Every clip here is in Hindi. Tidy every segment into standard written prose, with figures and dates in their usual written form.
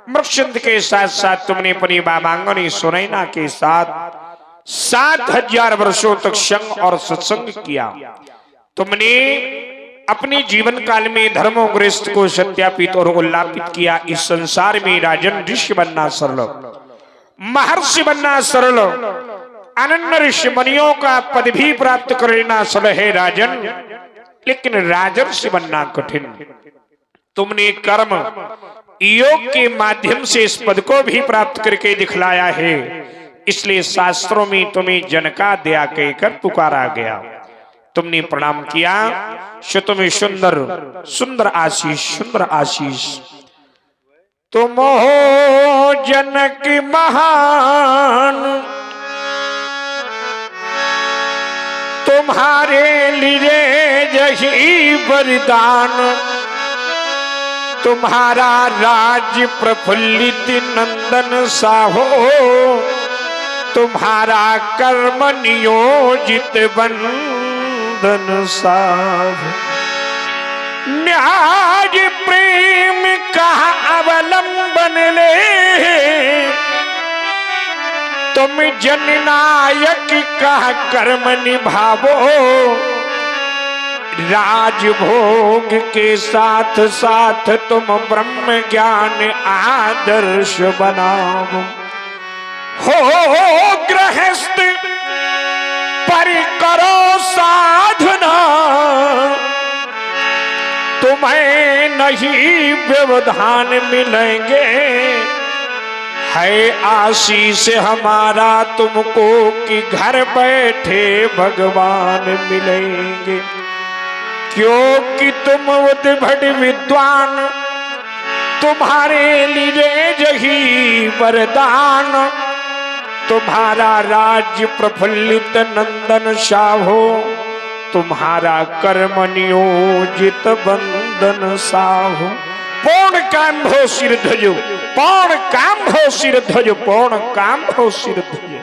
मृक्षंद के साथ साथ तुमने अपनी बाबांगनी सुनैना के साथ 7000 वर्षों तक संग और सत्संग किया। तुमने अपने जीवन काल में धर्मों गृहस्थ को सत्यापित और उल्लापित किया। इस संसार में राजन ऋषि बनना सरल, महर्षि बनना सरल, अनन्य ऋषि मुनियों का पद भी प्राप्त कर लेना सरल है राजन, लेकिन राजर्षि बनना कठिन। तुमने कर्म योग के माध्यम से इस पद को भी प्राप्त करके दिखलाया है, इसलिए शास्त्रों में तुम्हें जनका दया कहकर पुकारा गया। तुमने प्रणाम किया, सो तुम्हें सुंदर सुंदर आशीष, सुंदर आशीष। तुम हो जनक महान, तुम्हारे लिए यही वरदान, तुम्हारा राज प्रफुल्लित नंदन साहो, तुम्हारा कर्म नियोजित बंधन साध। न्याय प्रेम का अवलंबन ले, तुम जननायक का कर्म निभावो, राजभोग के साथ साथ तुम ब्रह्म ज्ञान आदर्श बनाओ। हो गृहस्थ पर करो साधना, तुम्हें नहीं व्यवधान मिलेंगे, है आशीष हमारा तुमको कि घर बैठे भगवान मिलेंगे। क्योंकि तुम उद्भट विद्वान, तुम्हारे लिए यही वरदान, तुम्हारा राज्य प्रफुल्लित नंदन शाहो, तुम्हारा कर्म नियोजित बंधन साहो। पूर्ण काम भो सिर ध्वजो, पूर्ण काम भो सिर ध्वजो, पूर्ण काम भो सिर ध्वजो।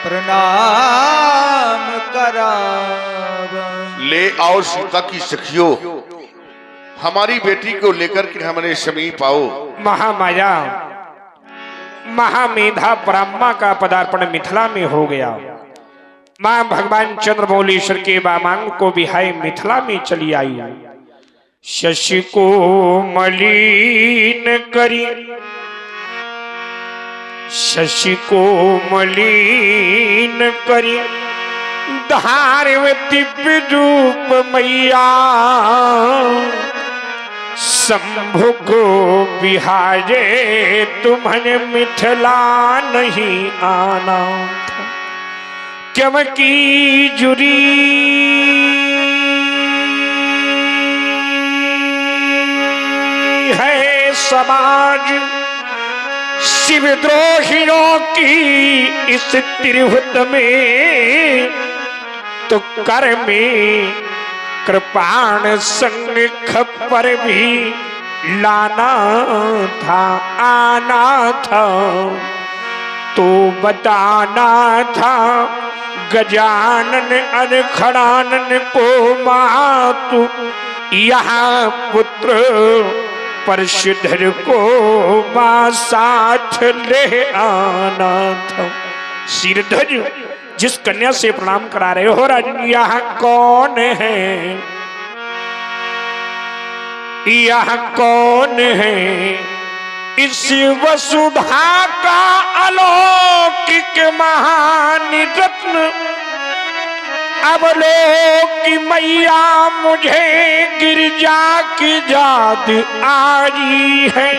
प्रणाम कराव। ले आओ सीता की सखियों, हमारी बेटी को लेकर के हमारे समीप आओ। महामाया महामेधा ब्रह्मा का पदार्पण मिथिला में हो गया। मां भगवान चंद्रमौलेश्वर के वामांग को बिहाय मिथिला में चली आई। शशि को मलिन करी, शशि को मलिन करी, धार्व दिव्य रूप मैया, शंभु को बिहारे तुम्हें मिथिला नहीं आना था। क्यों की जुरी है समाज, शिवद्रोहियों की इस त्रिभुत में, तो कर में कृपाण संख पर भी लाना था, आना था, तो बताना था गजानन अनखड़ानन को मातु, यहाँ पुत्र परशुधर को मां साथ ले आना था। सिरध्वज, जिस कन्या से प्रणाम करा रहे हो राजन, यहाँ कौन है, यहाँ कौन है? इस वसुधा का अलौकिक महान रत्न, अवलोकी मैया मुझे गिरजा की याद आई है।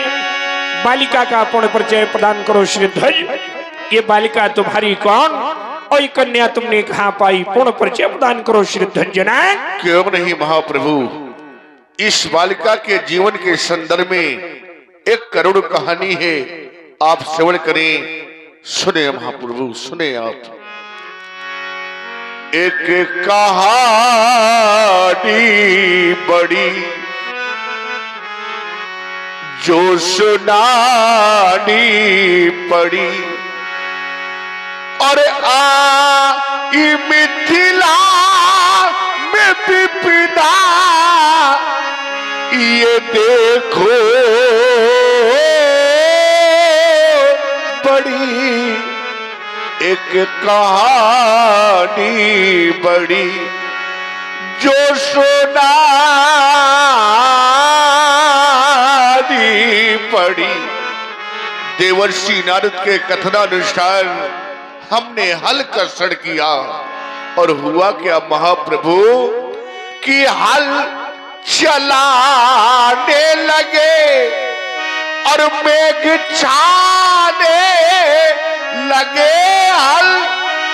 बालिका का पूर्ण परिचय प्रदान करो श्रीध्वज। ये बालिका तुम्हारी कौन और कन्या तुमने कहाँ पाई? पूर्ण परिचय प्रदान करो श्रीध्वज जनक। क्यों नहीं महाप्रभु, इस बालिका के जीवन के संदर्भ में एक करुण कहानी है, आप श्रवण करें, सुने महाप्रभु, सुने आप। एक कहानी बड़ी जो सुनानी पड़ी, और ई मिथिला में विपदा ये देखो बड़ी एक कहानी बड़ी जो सुनानी पड़ी। देवर्षि नारद के कथनानुसार हमने हल कर्षण किया और हुआ क्या महाप्रभु कि हल चलाने लगे और मेघ छाने लगे, हल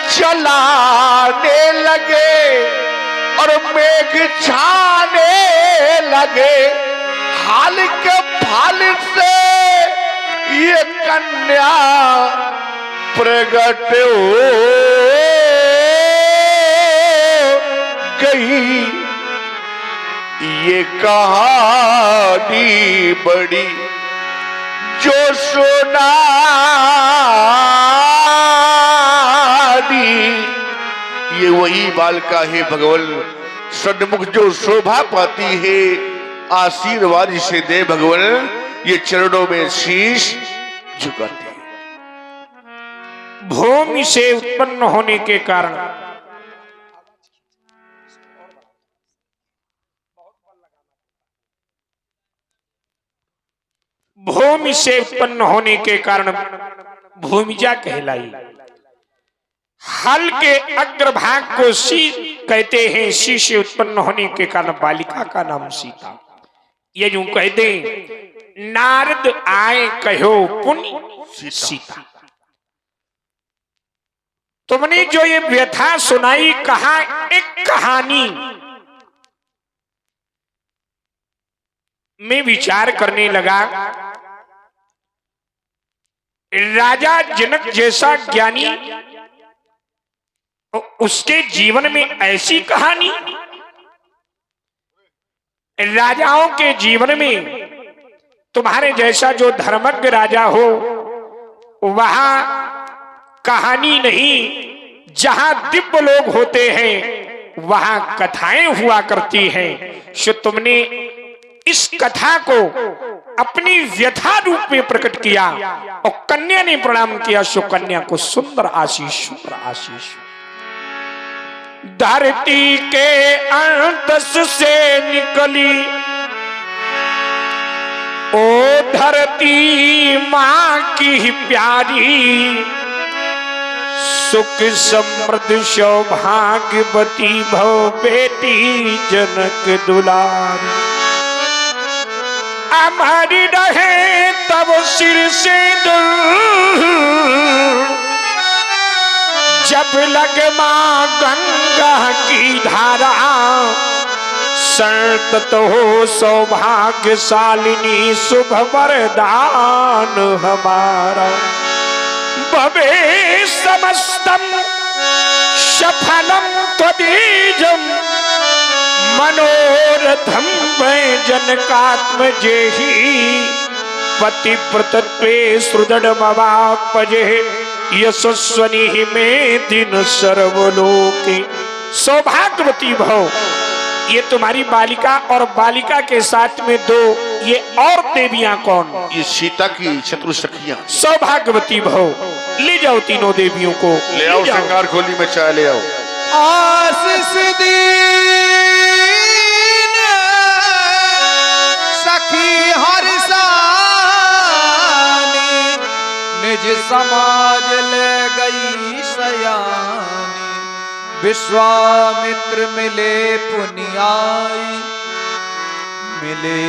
चलाने लगे और मेघ छाने लगे। हाल के फल से ये कन्या प्रगट हो गई। ये कहानी बड़ी जो सुनानी, ये वही बालिका है भगवान सन्मुख जो शोभा पाती है। आशीर्वाद इसे दे भगवान, ये चरणों में शीश झुकाते हैं। भूमि से उत्पन्न होने के कारण भूमि से उत्पन्न होने के कारण भूमिजा कहलाई। हल के अग्रभाग को सी कहते हैं। सी से उत्पन्न होने के कारण बालिका का नाम सीता। ये यूं कहते नारद आए कहो पुण्य सीता। तुमने जो ये व्यथा सुनाई, कहा एक कहानी में विचार करने लगा। राजा जनक जैसा ज्ञानी, उसके जीवन में ऐसी कहानी। राजाओं के जीवन में तुम्हारे जैसा जो धर्मज्ञ राजा हो, वहां कहानी नहीं। जहां दिव्य लोग होते हैं वहां कथाएं हुआ करती हैं। सो तुमने इस कथा को अपनी व्यथा रूप में प्रकट किया और कन्या ने प्रणाम किया। सो कन्या को सुंदर आशीष, सुंदर आशीष। धरती के अंतस से निकली ओ धरती माँ की प्यारी, सुख समृद्ध सौभाग्यवती भव बेटी जनक दुलारी। हमारी रहे तब सिर से दूर, जब लग मां गंगा की धारा। संतत हो सौभाग्यशालिनी, शुभ वरदान हमारा। भवे समस्तम सफलम त्वदीजम, मनोरथम वै जनकात्मजेहि। पतिव्रतत्वे सुदृढ़मवाप्यजे, यशस्वनी में दिन सर्वलोके। सौभाग्यवती भव। ये तुम्हारी बालिका और बालिका के साथ में दो ये और देवियां कौन? ये सीता की शत्रु सखियां। सौभाग्यवती भव। ले जाओ तीनों देवियों को, ले आओ श्रृंगार खोली में चाय ले आओ। आशीष दीन सखी हर्षानी, निज समाज ले गई सयानी। विश्वामित्र मिले पुनियाई, मिले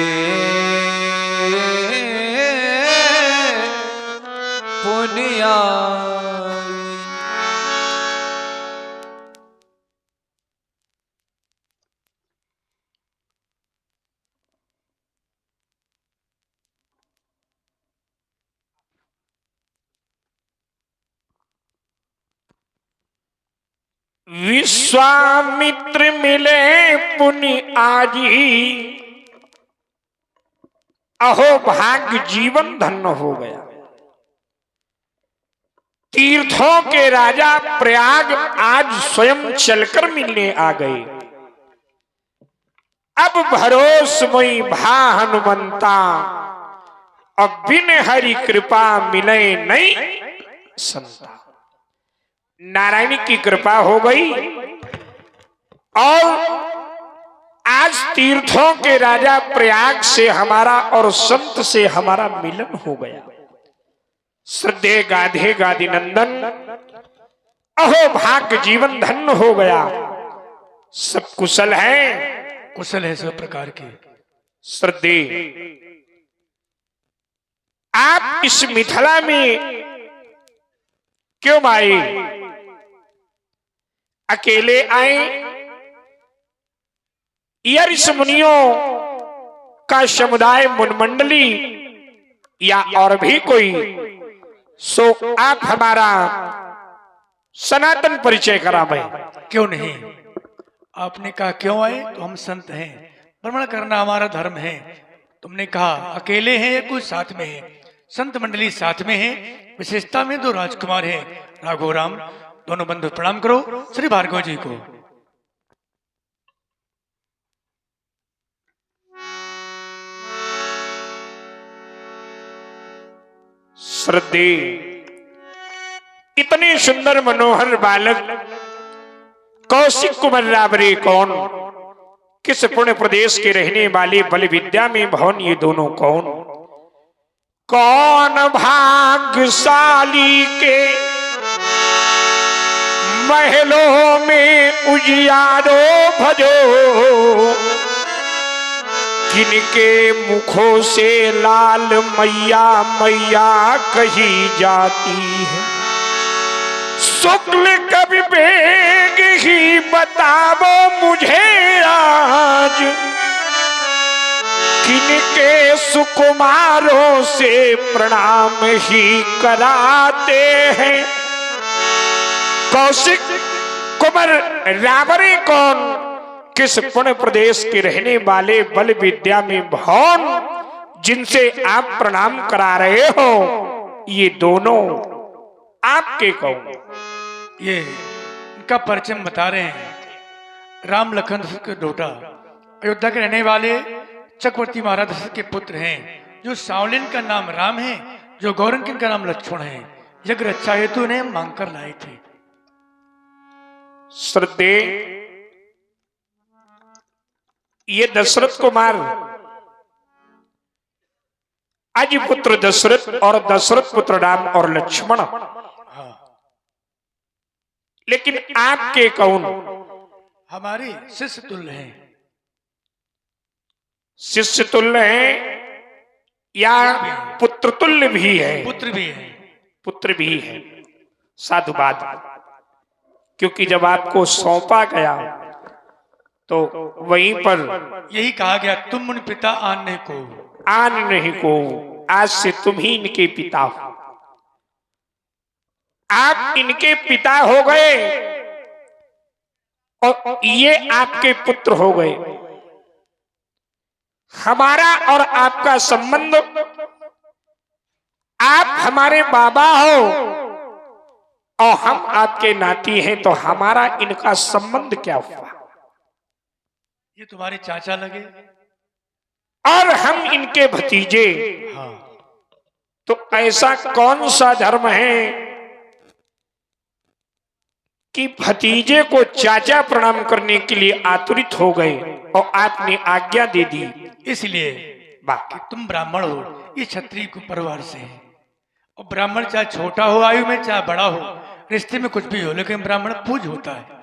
पुनियाई। विश्वामित्र मिले पुण्य आजी, अहो भाग्य जीवन धन्य हो गया। तीर्थों के राजा प्रयाग आज स्वयं चलकर मिलने आ गए। अब भरोसमयी भा हनुमंता, अब बिन हरि कृपा मिले नहीं संता। नारायण की कृपा हो गई और आज तीर्थों के राजा प्रयाग से हमारा और संत से हमारा मिलन हो गया। श्रद्धे गाधे गादि नंदन, अहो भाग्य जीवन धन्य हो गया। सब कुशल है? कुशल है सब प्रकार के। श्रद्धे, आप इस मिथिला में क्यों आए? अकेले आए या ऋषि मुनियों का समुदाय मुनमंडली या और भी कोई? सो आप हमारा सनातन परिचय करावे। क्यों नहीं, आपने कहा क्यों आए, तो हम संत हैं, भ्रमण करना हमारा धर्म है। तुमने कहा अकेले हैं या कुछ साथ में है? संत मंडली साथ में है, विशेषता में दो राजकुमार हैं, राघव राम। दोनों बंधु प्रणाम करो श्री भार्गव जी को। श्रद्धे, इतने सुंदर मनोहर बालक कौशिक कुमार राबरे कौन? किस पुण्य प्रदेश के रहने वाले बल विद्या में भवन ये दोनों कौन? कौन भाग्यशाली के महलों में उजियारो भजो, किनके मुखों से लाल मैया मैया कही जाती है। शुक्ल कवि बेग ही बतावो मुझे आज, किनके सुकुमारों से प्रणाम ही कराते हैं। कौशिक कुमार राबरे कौन? किस पुण्य प्रदेश के रहने वाले बल विद्या में भवन जिनसे आप प्रणाम करा रहे हो, ये दोनों आपके कौन? ये इनका परिचय बता रहे हैं। राम लखन के डोटा, अयोध्या के रहने वाले चक्रवर्ती महाराज दशरथ के पुत्र हैं। जो सावलिन का नाम राम है, जो गौरंकिन का नाम लक्ष्मण है। यज्ञ रक्षा हेतु इन्हें मांग कर लाए थे। श्रद्धे, ये दशरथ कुमार अजय पुत्र दशरथ और दशरथ पुत्र राम और लक्ष्मण, लेकिन आपके कौन? हमारे शिष्य तुल्य हैं। शिष्य तुल्य है या पुत्र तुल्य भी है? पुत्र भी है। पुत्र भी है। साधुवाद, क्योंकि जब आपको सौंपा गया तो वहीं पर यही कहा गया, तुम मुन पिता आने को। आन नहीं को, आज से तुम ही इनके पिता हो। आप इनके पिता हो गए और ये आपके पुत्र हो गए। हमारा और आपका संबंध, आप हमारे बाबा हो और हम आपके नाती हैं, तो हमारा इनका संबंध क्या हुआ? ये तुम्हारे चाचा लगे और हम इनके भतीजे। हाँ। तो ऐसा कौन सा धर्म है कि भतीजे को चाचा प्रणाम करने के लिए आतुरित हो गए और आपने आज्ञा दे दी? इसलिए कि तुम ब्राह्मण हो, ये क्षत्रिय परिवार से है। और ब्राह्मण चाहे छोटा हो आयु में, चाहे बड़ा हो, रिश्ते में कुछ भी हो, लेकिन ब्राह्मण पूज होता है।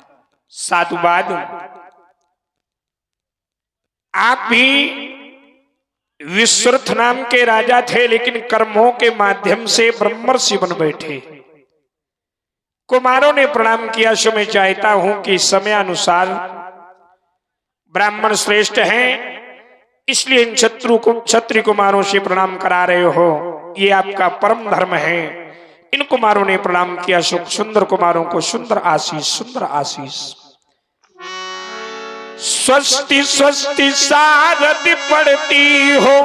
साधुवाद, आप भी विश्वरथ नाम के राजा थे, लेकिन कर्मों के माध्यम से ब्रह्मर्षि बन बैठे। कुमारों ने प्रणाम किया, सो मैं चाहता हूं कि समय अनुसार ब्राह्मण श्रेष्ठ हैं, इसलिए इन क्षत्रिय कुमारों से प्रणाम करा रहे हो। ये आपका परम धर्म है। इन कुमारों ने प्रणाम किया, सो सुंदर कुमारों को सुंदर आशीष, सुंदर आशीष। स्वस्ति स्वस्ति सारथि पढ़ती हो,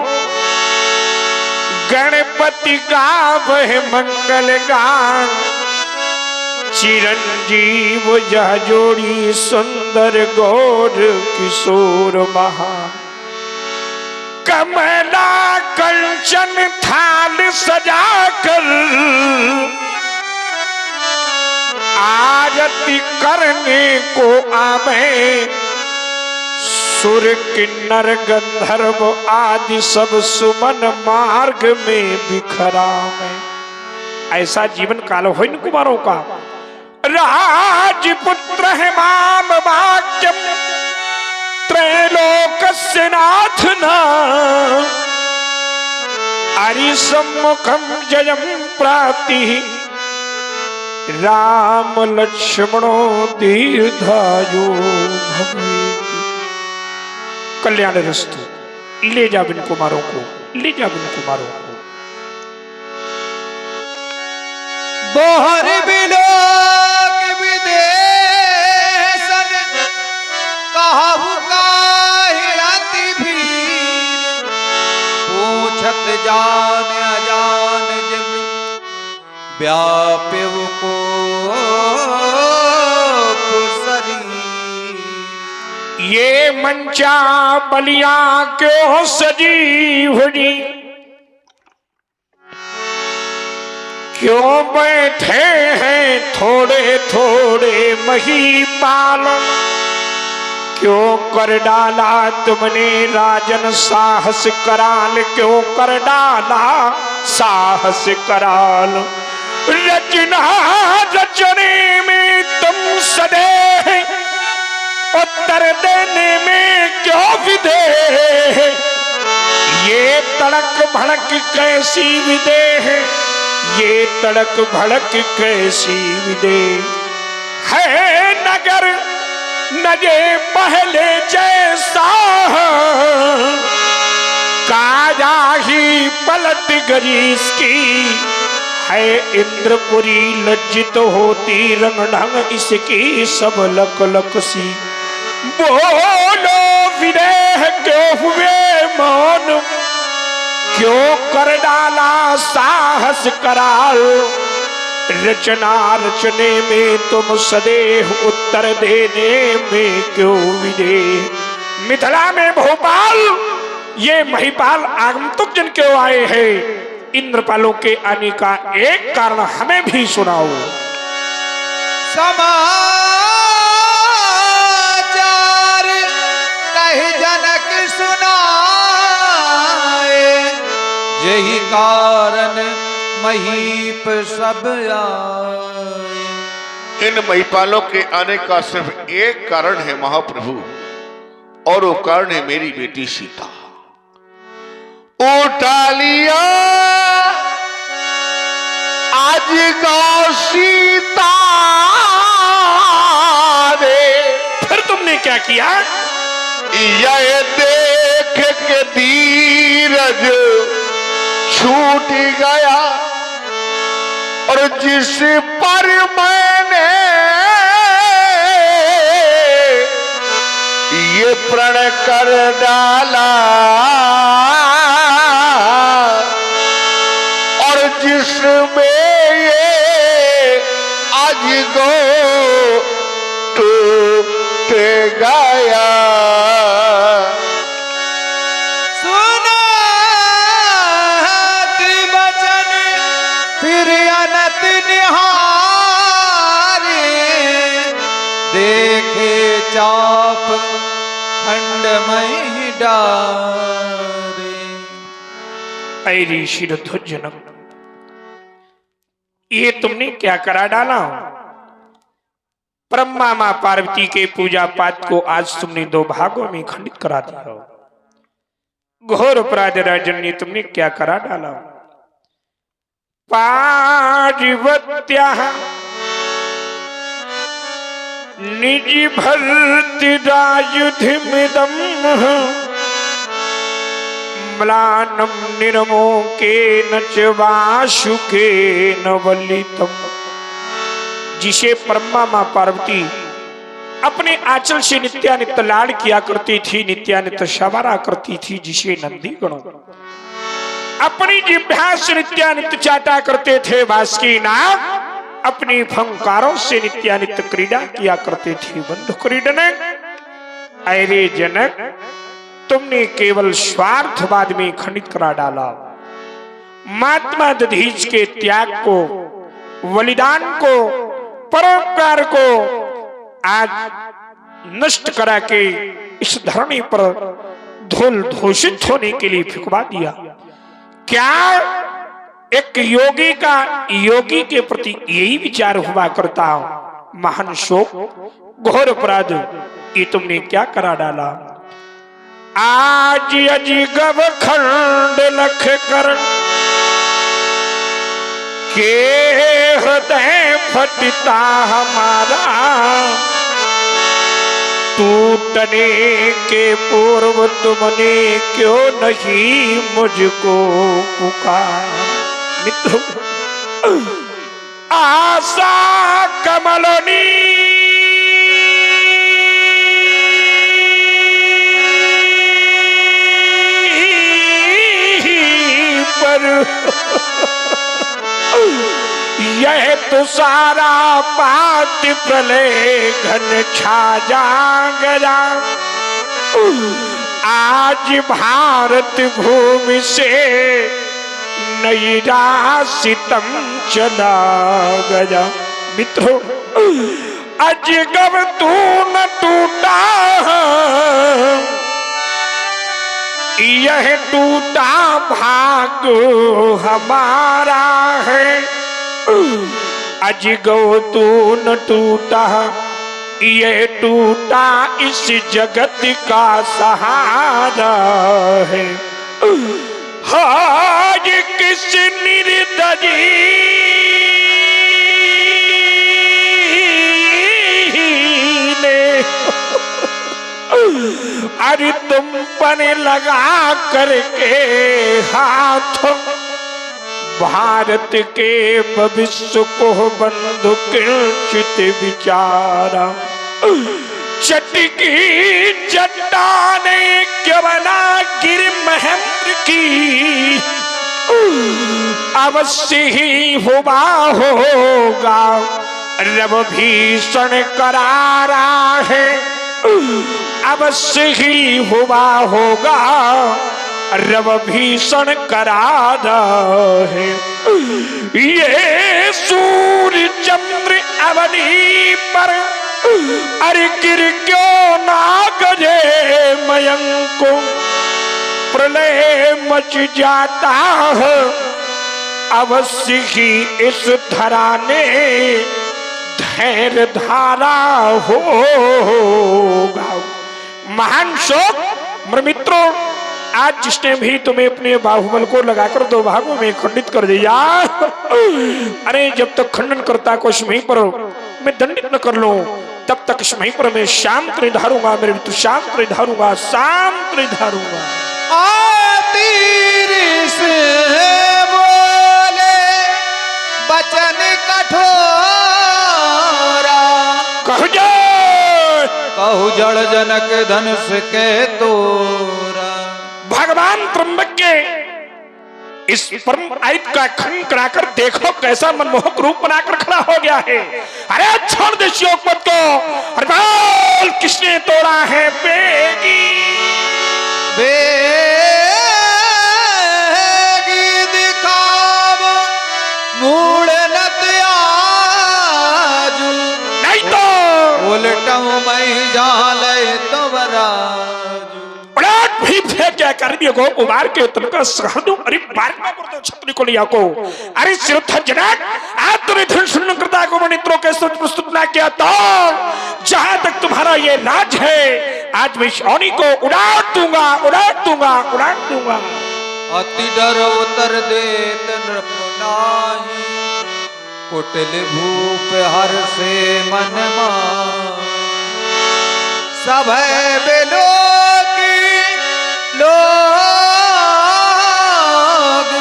गणपति गावह मंगल गान। चिरंजीव यह जोड़ी सुंदर गौर किशोर महा कमला कंचन थाल सजाकर आरती करने को आवे सुर किन्नर गंधर्व आदि सब सुमन मार्ग में बिखरा में। ऐसा जीवन काल हो इन कुमारों का। राजपुत्र है माम वाक्यम त्रैलोकस्य नाथ न अरिसम्मुखम जयम प्राति राम लक्ष्मणो दीर्घायु भवेत्। कल्याण रस्तु। ले जा बिन कुमारों को, ले जा बिन कुमारों को। बोहर बिलोक विदेशन कहु काहे अति भीर पूछत जान अजान जब व्याप्यव को ये मंचा बलिया क्यों सजी हुई क्यों बैठे हैं थोड़े थोड़े महीपाल क्यों कर डाला तुमने राजन साहस कराल क्यों कर डाला साहस कराल रचना रचने में तुम सदे उत्तर देने में क्यों विदेह ये तड़क भड़क कैसी विदेह ये तड़क भड़क कैसी विदेह है नगर नजे पहले जैसा काया ही पलट गई इसकी है इंद्रपुरी लज्जित होती रंग ढंग इसकी सब लक लक सी बोलो विदेह क्यों हुए मौन क्यों कर डाला साहस कराल रचना रचने में तुम सदैव उत्तर देने में क्यों विदेह। मिथिला में भोपाल ये महिपाल आगंतुक जन क्यों आए हैं इंद्रपालों के आने का एक कारण हमें भी सुनाओ। जनक सुनाए यही कारण महीप सब आए। इन महिपालों के आने का सिर्फ एक कारण है महाप्रभु और वो कारण है मेरी बेटी सीता। उठा लिया आज गौ सीता रे। फिर तुमने क्या किया? यह देख के धीरज छूट गया और जिस पर मैंने ये प्रण कर डाला और जिसमें ये आज गो टूट गया देखे चाप खंड में डारे। ऐरी शिरध्वजनम ये तुमने क्या करा डाला? ब्रह्मा मां पार्वती के पूजा पाठ को आज तुमने दो भागों में खंडित करा दिया। घोर अपराध राजन ने तुमने क्या करा डाला? पार्वत्या निज भर्तरायुधिमिदं म्लानं निर्मोकेन च वासुकेन वलितम्। जिसे ब्रह्मा मां पार्वती अपने आंचल से नित्यानित्य लाड़ किया करती थी, नित्यानित्य सवारा करती थी, जिसे नंदी गणों अपनी जिह्वा से नित्यानित्य चाटा करते थे, वासुकी नाग अपनी फंकारों से नित्यानित्य क्रीड़ा किया करते थे। बंधु क्रीडन, अरे जनक, तुमने केवल स्वार्थवाद में खंडित करा डाला। महात्मा दधीच के त्याग को, बलिदान को, परोपकार को आज नष्ट करा के इस धरणी पर धूल दूषित होने के लिए फिकवा दिया। क्या एक योगी का योगी के प्रति यही विचार हुआ करता? महान शोक, घोर अपराध, ये तुमने क्या करा डाला। आज अजिगव खंड लख कर के हृदय फटता हमारा, टूटने के पूर्व तुमने क्यों नहीं मुझको पुकार। मित्रों, आशा कमलनी पर यह तो सारा पात प्रलय घन छा जागरा। आज भारत भूमि से नई रासितम चला गया। मित्रों, अजगब तू न टूटा, यह टूटा भाग हमारा है। अजगव तू न टूटा, यह टूटा इस जगत का सहारा है। आज किस निर्दयी ने अरे तुम पर लगा करके हाथों भारत के भविष्य को बंधु किंचित विचारा। चटकी चट्टाने क्यों बना गिर महेंद्र की, अवश्य ही हुआ होगा रब भीषण करारा है। अवश्य ही हुआ होगा रब भीषण करारा है। ये सूर्य चंद्र अवनी पर अरे गिर क्यों ना गजे मयंको, प्रलय मच जाता है अवश्य ही इस धरा ने धैर्य धारा होगा। महान शोक। मेरे मित्रों, आज जिसने भी तुम्हें अपने बाहुबल को लगाकर दो भागों में खंडित कर दिया, अरे जब तक खंडन करता को वहीं पर मैं दंडित न कर लूं, तब तक वहीं पर मैं शांत नहीं धारूंगा। मेरे मित्र, शांत नहीं धारूंगा, शांत नहीं धारूंगा। तीर से बोले बचन कठोरा, कहु जड़ जनक धनुष के तोरा। भगवान त्र्यंबक के इस परम आयत का खंड कराकर देखो कैसा मनमोहक रूप बनाकर खड़ा हो गया है। अरे छोड़ दे शिवपत को, अरे बोल किसने तोड़ा है बेगी। बेगी दिखाव मूड़ नत आजू, नहीं तो उलटऊ मई जाले तो बराजू। उलट भी फेंक क्या कर दिया को उबार के तुमका सहर दूं। अरे बार बार बोलते छतरी को लिया को। अरे सिरथा जनक, आज तूने धनुष करता को मित्रों के साथ प्रस्तुत ना किया तो जहां तक तुम्हारा ये राज है, आज मैं शौनी को उड़ाट दूंगा, उड़ाट दूंगा, उड़ाट दूंगा। अति डर उतर देत नृप नाही, कुटिल भूप हर से मन मान। सब बेलो लोग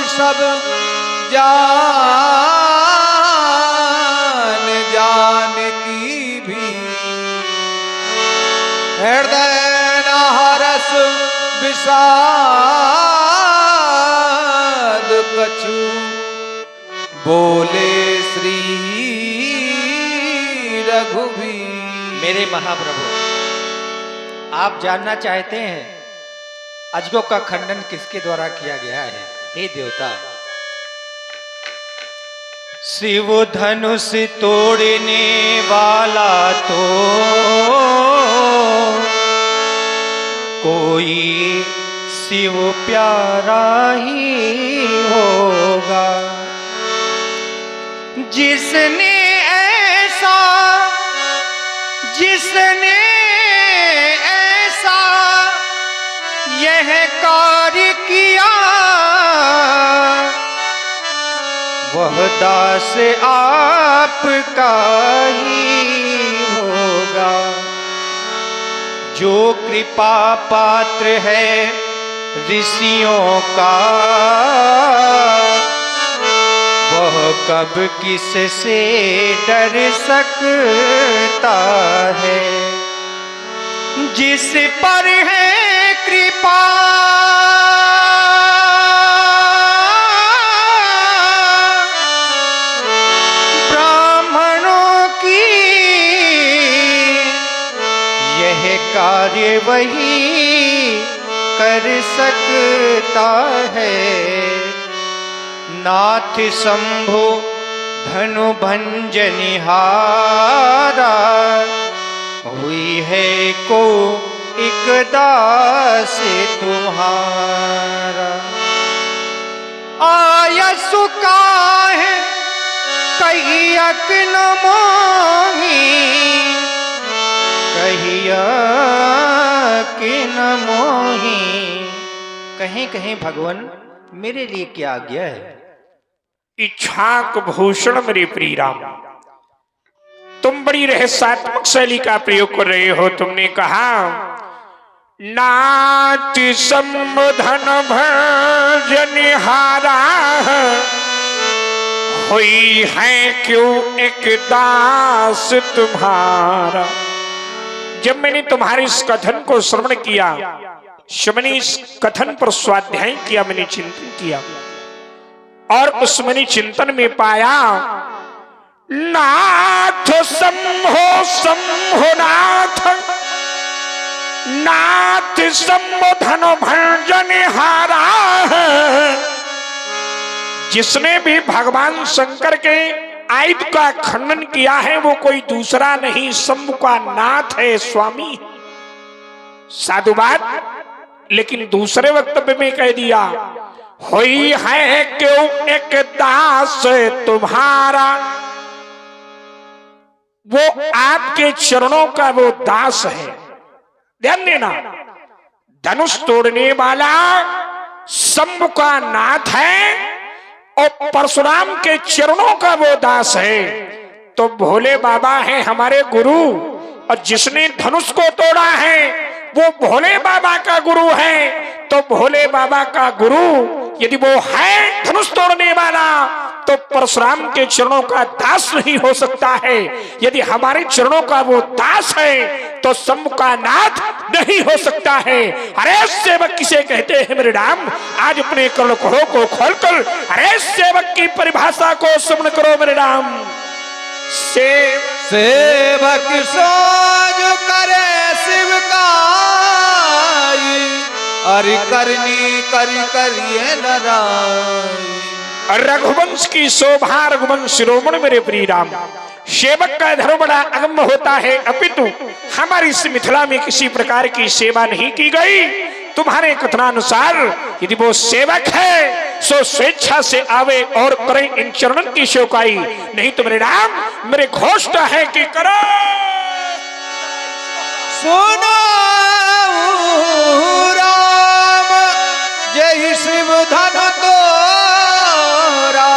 सब जान की भी, हृदय न हरस विषाद कछु, बोले श्री मेरे महाप्रभु, आप जानना चाहते हैं अजगों का खंडन किसके द्वारा किया गया है? हे देवता, शिव धनुष तोड़ने वाला तो कोई शिव प्यारा ही होगा, जिसने ऐसा यह कार्य किया, वह दास आपका ही होगा। जो कृपा पात्र है ऋषियों का, वह कब किस से डर सकता है। जिस पर है कृपा ब्राह्मणों की, यह कार्य वही कर सकता है। नाथ शंभो धनु भंजनिहारा, हुई है को एक दास तुम्हारा। आयसु काहे कहियक न मोही, कहिया कि न मोही। कहीं कहीं भगवान मेरे लिए क्या आज्ञा है? इच्छाक भूषण मेरे प्रिय राम, तुम बड़ी रहस्यात्मक शैली का प्रयोग कर रहे हो। तुमने कहा नाथ संबोधन भजनिहारा, हुई है क्यों एक दास तुम्हारा। जब मैंने तुम्हारे इस कथन को श्रवण किया, मैंने इस कथन पर स्वाध्याय किया, मैंने चिंतन किया, और उस मैंने चिंतन में पाया नाथ शंभो शंभो नाथ, नाथ शंभो धनु भंजनिहारा। जिसने भी भगवान शंकर के आयुध का खंडन किया है वो कोई दूसरा नहीं, शंभु का नाथ है, स्वामी। साधुवाद, लेकिन दूसरे वक्तव्य में कह दिया हुई है क्यों एक दास तुम्हारा। वो आपके चरणों का वो दास है। ध्यान देना, धनुष तोड़ने वाला शंभु का नाथ है और परशुराम के चरणों का वो दास है। तो भोले बाबा है हमारे गुरु, और जिसने धनुष को तोड़ा है वो भोले बाबा का गुरु है। तो भोले बाबा का गुरु यदि वो है धनुष तोड़ने वाला, तो परशुराम के चरणों का दास नहीं हो सकता है। यदि हमारे चरणों का वो दास है तो शंभु का नाथ नहीं हो सकता है। अरे सेवक किसे कहते हैं मेरे राम? आज अपने कर्णकों को खोलकर अरे सेवक की परिभाषा को श्रवण करो मेरे राम। सेवक सोज करे शिव का, अरि करनी करी करिए लड़ाई। रघुवंश की शोभा रघुवंश शिरोमणि मेरे प्रिय राम। सेवक का धर्म बड़ा अगम्य होता है, अपितु हमारी इस मिथिला में किसी प्रकार की सेवा नहीं की गई। तुम्हारे कथनानुसार यदि वो सेवक है सो स्वेच्छा से आवे और करे इन चरणों की शोकाई, नहीं तो मेरे राम मेरे घोषणा है कि करो। सुनो राम जय शिव धनु तोरा,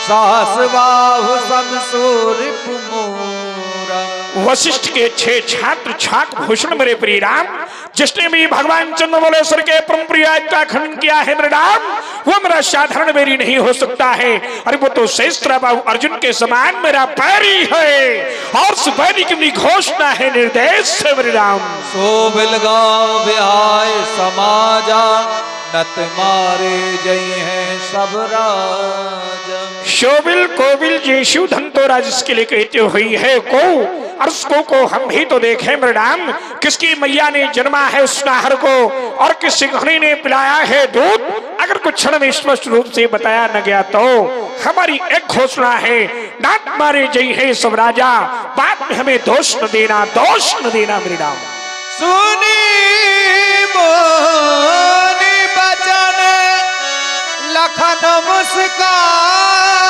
सास बाहु सब सूर्य मोरा। वशिष्ठ के 6 छात्र छाक भूषण मेरे प्रिय राम, जिसने भी भगवान चंद्रमौलेश्वर के परम प्रिय का खंडन किया है मेरे राम, वो मेरा साधारण बैरी नहीं हो सकता है। अरे वो तो शेषरा बाहु अर्जुन के समान मेरा बैरी है, और उस बैरी की घोषणा है निर्देश है मेरे राम। सो बिलगांव बिहाय समाजा, नत मारे जय हैं सब राज। शोभिल कोविल जयशु धन तो राज इसके लिए कहते हुई है को अर्शकों को हम भी तो देखें मृडाम, किसकी मैया ने जन्मा है उस नाहर को और किस सिंहनी ने पिलाया है दूध। अगर कुछ क्षण में स्पष्ट रूप से बताया न गया तो हमारी एक घोषणा है, दांत मारे जय है सब राजा, बात में हमें दोष न देना, दोष न देना मृडाम। सुनी मोनी बचन लखन मुस्कान